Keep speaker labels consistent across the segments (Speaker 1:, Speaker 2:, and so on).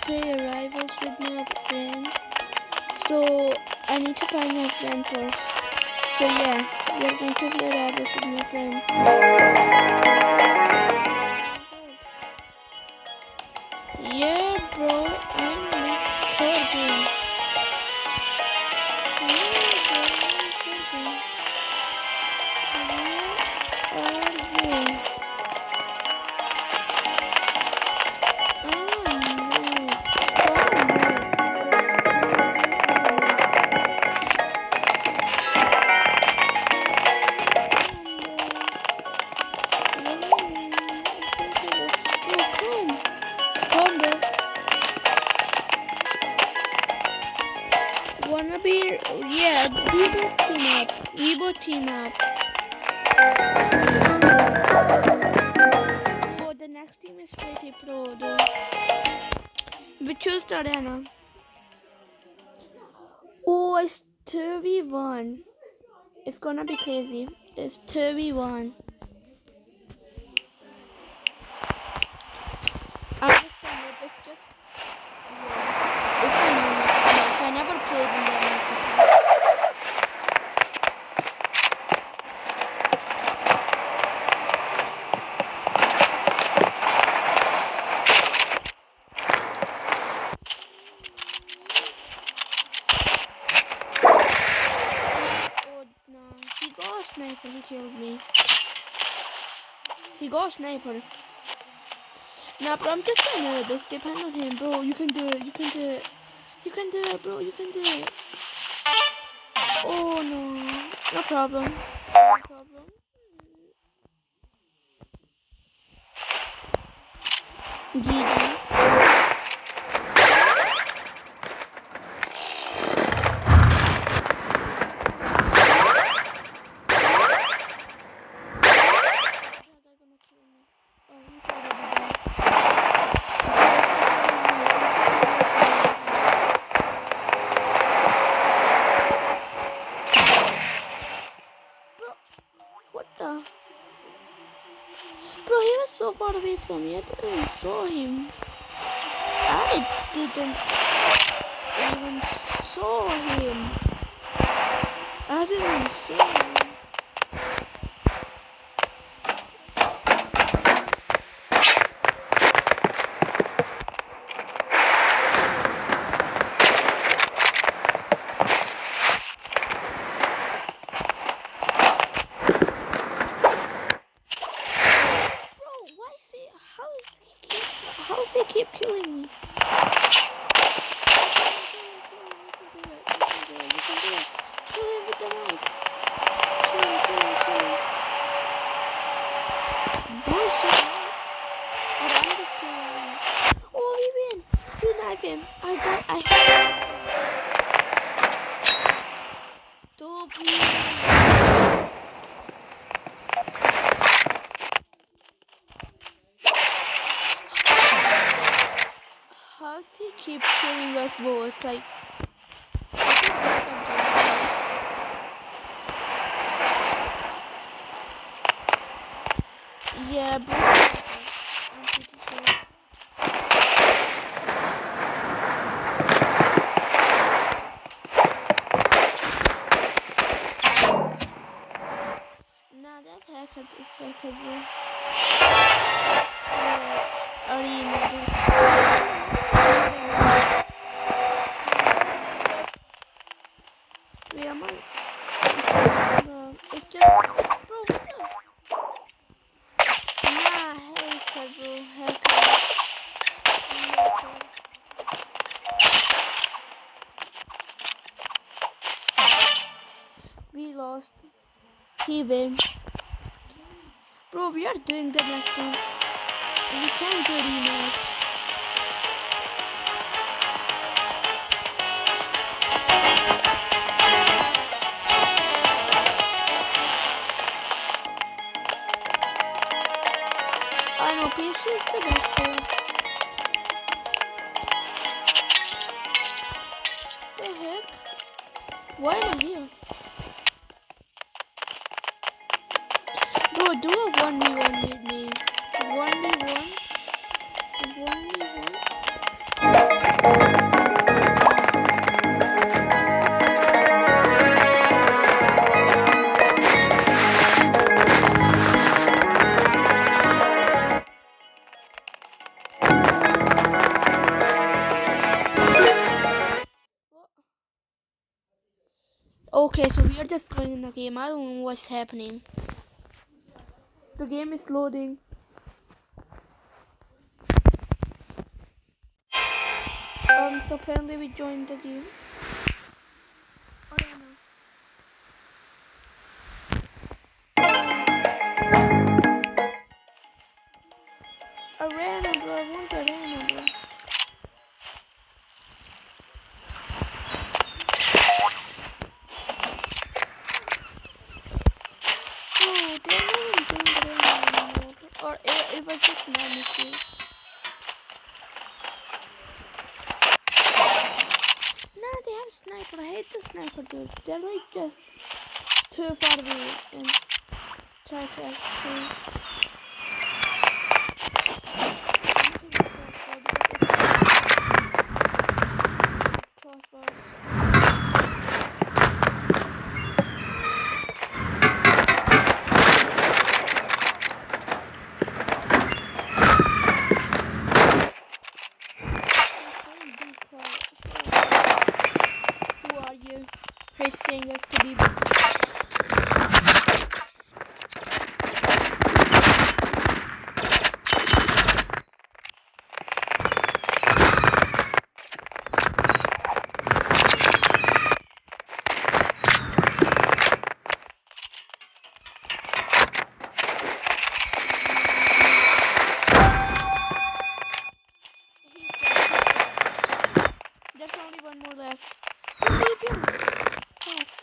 Speaker 1: play a rivals with my friend. So I need to find my friend first. So yeah, we're going to play rivals with my friend. Yeah, bro, I'm recording. Wanna be? Yeah, we both team up. Oh, the next team is pretty pro though. We choose the arena. Oh, it's 2v1. It's gonna be crazy. It's 2v1. I understand it. It's just it's a new map. I never played in that map before. Oh no, he got a sniper. He killed me. He got a sniper. Nah, but I'm just a nerd. Just depend on him, bro. You can do it. You can do it. You can do it, bro. You can do it. Oh no, no problem. No problem. GG. What the? Bro, he was so far away from me. I didn't even saw him. I didn't even saw him. I didn't even saw him. How is he keep killing me? You can do it. Kill him with the knife. Kill him. Bro, so but I'm just too loud. Oh, we win. We knife him. I don't How does he keep killing us both? Like, yeah, bro. I'm pretty sure. Nah, that's hacker, bro. Wait, am I? No, it's just, bro, what the? Nah, hacker, bro, hacker. We lost. He win. Bro, we are doing the next one. We can't do rematch. I know PC is the best player. The heck? Why am I here? Bro, do a 1v1 with me. 1v1. 1v1. Okay, so we are just going in the game. I don't know what's happening. The game is loading. So apparently we joined the game. I don't know. Arena, bro. I want arena, bro. Oh, they're not even doing arena anymore. Or it was just my mistake. Nah, they have sniper. I hate the sniper dudes. They're like just too far away and try to actually. Crossbars. Who are you? He's saying us to be. There's only one more left. Leave him. Fast.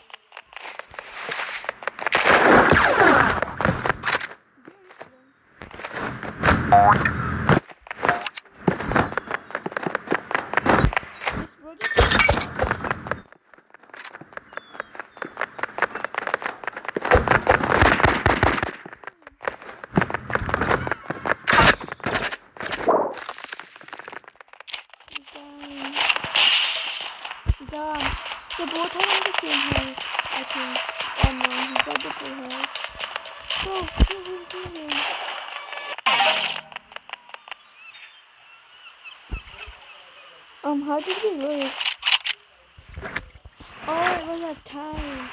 Speaker 1: This bro just. Damn. They both have on the same health, I think. Oh no, he got the full health. Bro, kill him. How did we lose? Oh, it was a tie.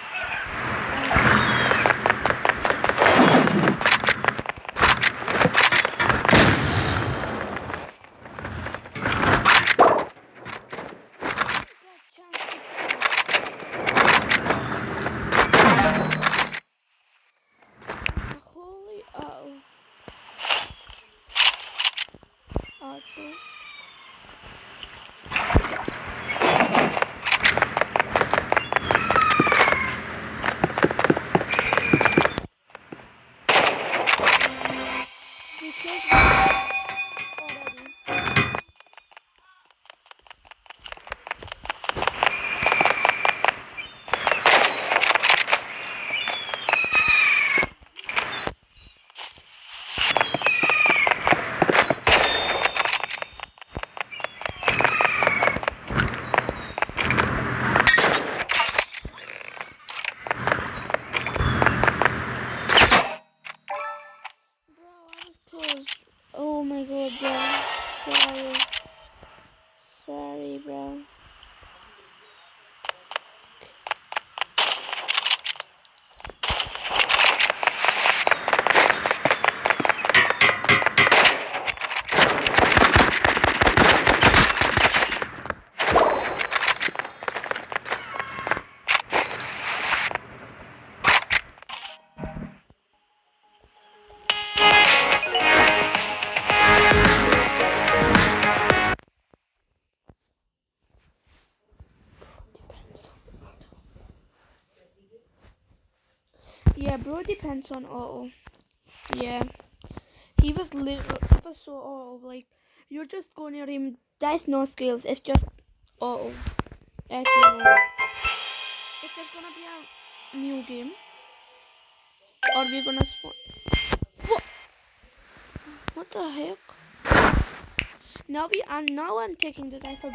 Speaker 1: Holy auto. We killed him already. Oh my god, bro. Sorry, bro. Yeah, bro depends on auto. Yeah. He was so auto. Like, you're just going near him. That's no skills. It's just auto. As you know. If there's gonna be a new game, or we're gonna spawn. What the heck? Now I'm taking the rifle.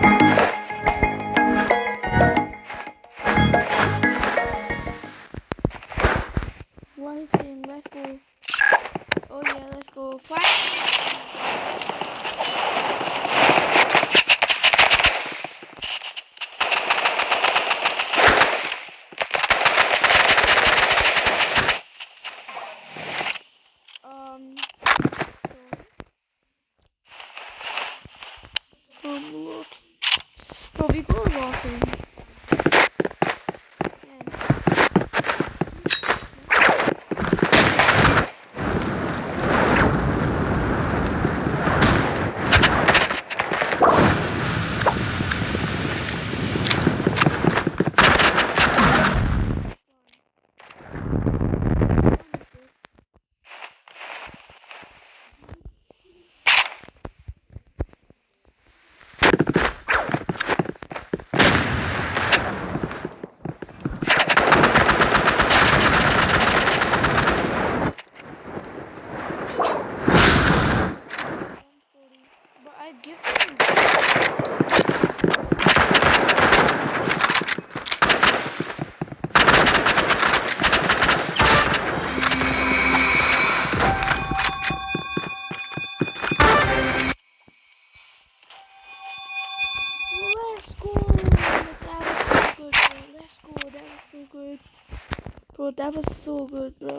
Speaker 1: Why is saying let's go? Oh yeah, let's go. Fight! Look. Bro, we go walking. But I give them. Let's go. That was so good, bro. Let's go. That was so good. Bro, that was so good, bro.